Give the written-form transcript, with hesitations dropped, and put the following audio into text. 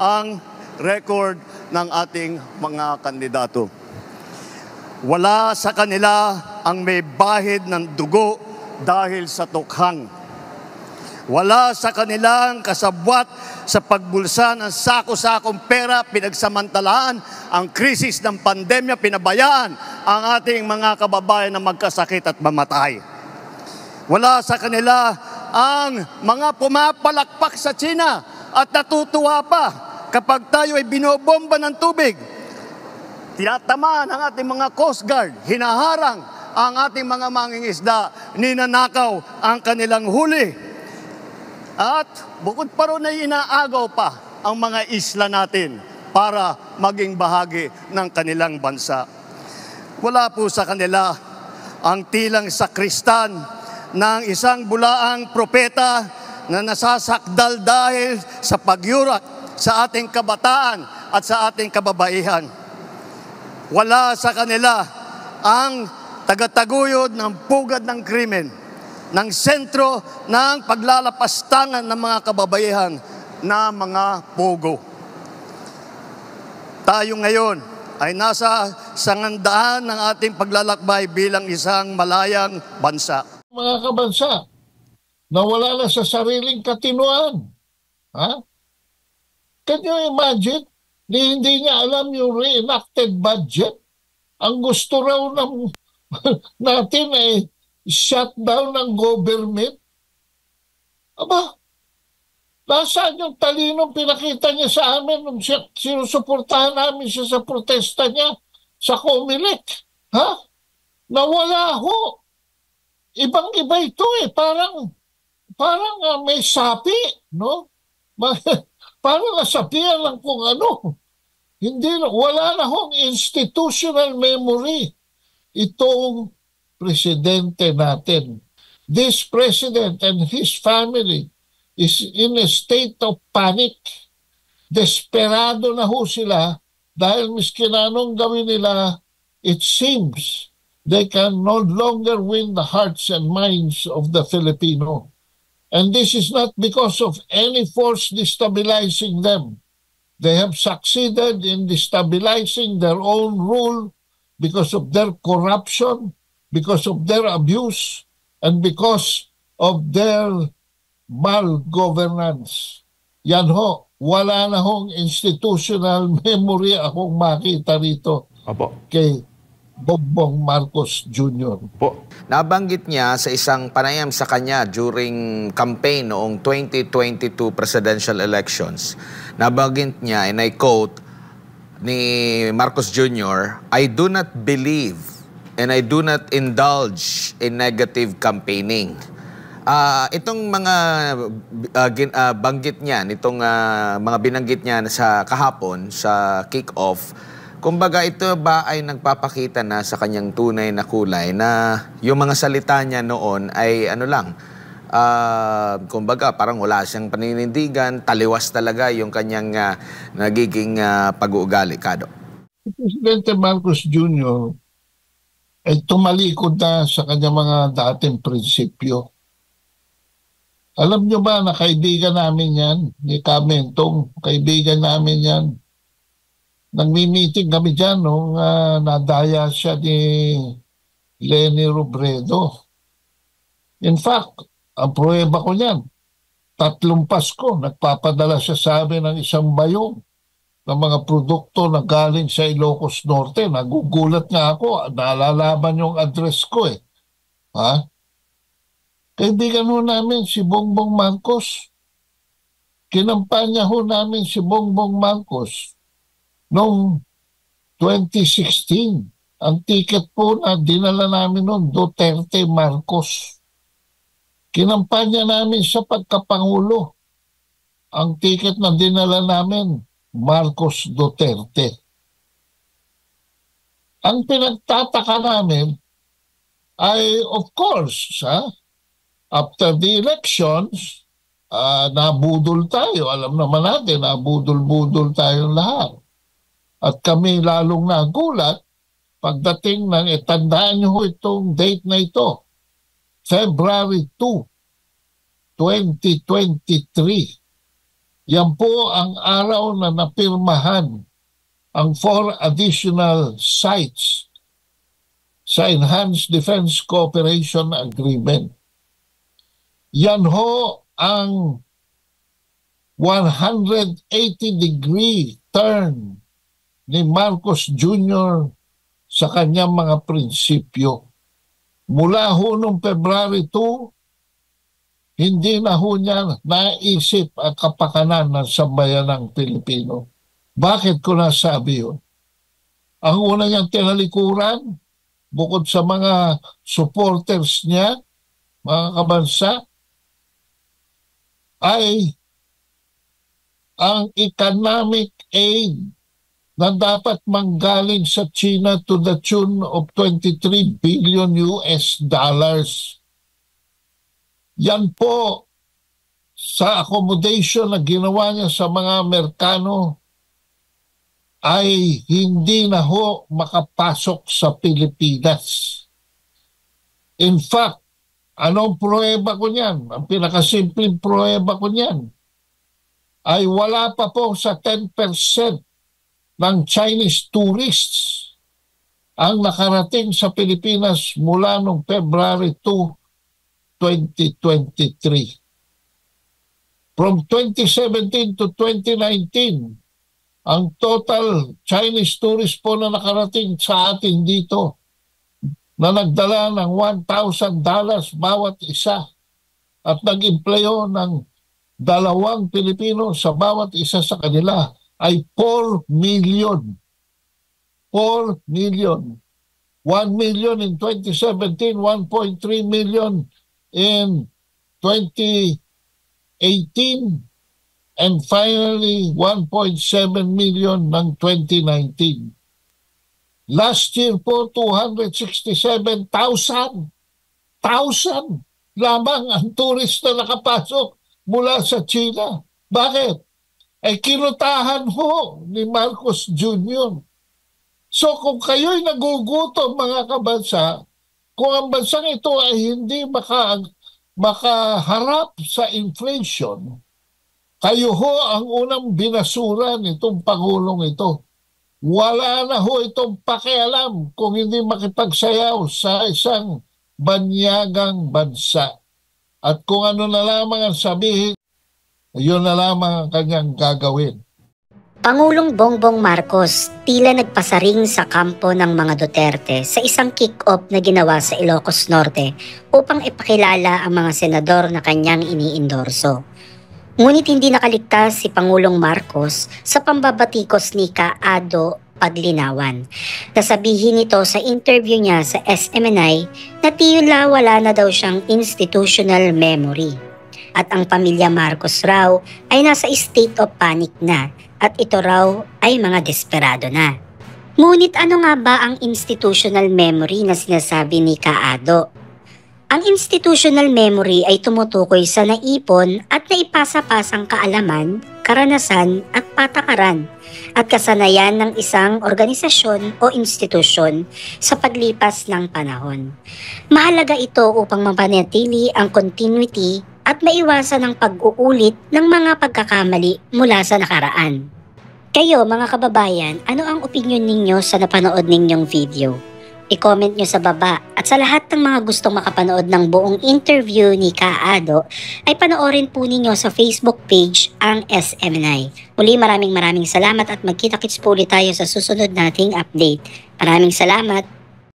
ang record ng ating mga kandidato. Wala sa kanila ang may bahid ng dugo dahil sa tukhang. Wala sa kanilang kasabwat sa pagbulsa ng sako-sakong pera, pinagsamantalaan ang krisis ng pandemya, pinabayaan ang ating mga kababayan na magkasakit at mamatay. Wala sa kanila ang mga pumapalakpak sa China at natutuwa pa kapag tayo ay binobomba ng tubig. Tinatamaan ang ating mga Coast Guard, hinaharang ang ating mga mangingisda, ninanakaw ang kanilang huli. At bukod pa ron ay inaagaw pa ang mga isla natin para maging bahagi ng kanilang bansa. Wala po sa kanila ang tilang sakristan ng isang bulaang propeta na nasasakdal dahil sa pagyurak sa ating kabataan at sa ating kababaihan. Wala sa kanila ang tagataguyod ng pugad ng krimen, ng sentro ng paglalapastangan ng mga kababaihan na mga pogo. Tayo ngayon ay nasa sangandaan ng ating paglalakbay bilang isang malayang bansa. Mga kabansa, nawala na sa sariling katinuan. Ha? Can you imagine? Hindi niya alam yung reenacted budget. Ang gusto raw ng natin ay shutdown ng government. Aba, nasaan yung talinong pinakita niya sa amin nung sinusuportahan namin siya sa protesta niya sa Comelec? Ha? Nawala ho. Ibang-iba ito eh. Parang may sapi, no? Parang nasapian lang kung ano. Wala na hong institutional memory itong presidente natin. This president and his family is in a state of panic. Desperado na ho sila dahil miskin anong gawin nila, it seems they can no longer win the hearts and minds of the Filipino. And this is not because of any force destabilizing them. They have succeeded in destabilizing their own rule because of their corruption, because of their abuse, and because of their malgovernance. Yan ho, wala na hong institutional memory akong makita rito. Opo. Kay Bongbong Marcos Jr. Po. Nabanggit niya sa isang panayam sa kanya during campaign noong 2022 presidential elections. Nabanggit niya, and I quote, ni Marcos Jr., "I do not believe and I do not indulge in negative campaigning." Itong mga banggit niya, itong mga binanggit niya sa kahapon sa kick-off, kumbaga ito ba ay nagpapakita na sa kanyang tunay na kulay na yung mga salita niya noon ay ano lang, kumbaga parang wala siyang paninindigan, taliwas talaga yung kanyang nagiging pag-uugali, Kado? Presidente Marcos Jr. ay tumalikod na sa kanyang mga dating prinsipyo. Alam nyo ba na kaibigan namin yan, ni Camentong, kaibigan namin yan. Nagmi-meeting kami dyan nung nadaya siya ni Leni Robredo. In fact, ang pruweba ko niyan, 3 Pasko, nagpapadala siya sa amin ng isang bayong ng mga produkto na galing sa Ilocos Norte. Nagugulat nga ako, naalalaman yung address ko eh. Ha? Kaibigan ho namin si Bongbong Marcos. Kinampanya ho namin si Bongbong Marcos noong 2016. Ang ticket po na dinala namin noon, Duterte Marcos. Kinampanya namin sa pagkapangulo. Ang ticket na dinala namin, Marcos Duterte. Ang pinagtataka namin ay, of course, after the elections, nabudol tayo. Alam naman natin, nabudol-budol tayong lahat. At kami lalong nagulat pagdating ng, tandaan nyo itong date na ito, February 2, 2023. Yan po ang araw na napirmahan ang 4 additional sites sa Enhanced Defense Cooperation Agreement. Yan ho ang 180-degree turn ni Marcos Jr. sa kanyang mga prinsipyo. Mula ho noong February 2, hindi na ho niya naisip ang kapakanan ng sambayanang Pilipino. Bakit ko nasabi yun? Ang una niyang tinalikuran, bukod sa mga supporters niya, mga kabansa, ay ang economic aid na dapat manggaling sa China to the tune of 23 billion US dollars. Yan po sa accommodation na ginawa niya sa mga Amerikano ay hindi na ho makapasok sa Pilipinas. In fact, anong pruweba ko niyan? Ang pinakasimpleng pruweba ko niyan ay wala pa po sa 10% ng Chinese tourists ang nakarating sa Pilipinas mula noong February 2, 2023. From 2017 to 2019, ang total Chinese tourist po na nakarating sa atin dito na nagdala ng $1,000 bawat isa at nag-empleyo ng 2 Pilipino sa bawat isa sa kanila ay 4 million. 4 million. 1 million in 2017, 1.3 million in 2018, and finally 1.7 million ng 2019. Last year po, 267,000 lamang ang tourist na nakapasok mula sa China. Bakit? Ay kinutahan ho ni Marcos Jr. So kung kayo'y nagugutom mga kabansa, kung ang bansang ito ay hindi makaharap sa inflation, kayo ho ang unang binasura nitong Pangulong ito. Wala na ho itong pakialam kung hindi makipagsayaw sa isang banyagang bansa. At kung ano na lamang ang sabihin, yun na lamang ang kanyang gagawin. Pangulong Bongbong Marcos tila nagpasaring sa kampo ng mga Duterte sa isang kick-off na ginawa sa Ilocos Norte upang ipakilala ang mga senador na kanyang iniendorso. Ngunit hindi nakaligtas si Pangulong Marcos sa pambabatikos ni Kaado Paglinawan. Nasabihin nito sa interview niya sa SMNI na tila wala na daw siyang institutional memory. At ang pamilya Marcos raw ay nasa state of panic na at ito raw ay mga desperado na. Ngunit ano nga ba ang institutional memory na sinasabi ni Kaado? Ang institutional memory ay tumutukoy sa naipon at naipasa-pasang kaalaman, karanasan at patakaran at kasanayan ng isang organisasyon o institusyon sa paglipas ng panahon. Mahalaga ito upang mapanatili ang continuity at maiwasan ang pag-uulit ng mga pagkakamali mula sa nakaraan. Kayo mga kababayan, ano ang opinyon ninyo sa napanood ninyong video? I-comment nyo sa baba at sa lahat ng mga gustong makapanood ng buong interview ni Kaado ay panoorin po ninyo sa Facebook page ang SMNI. Muli maraming salamat at magkita-kits po ulit tayo sa susunod nating update. Maraming salamat!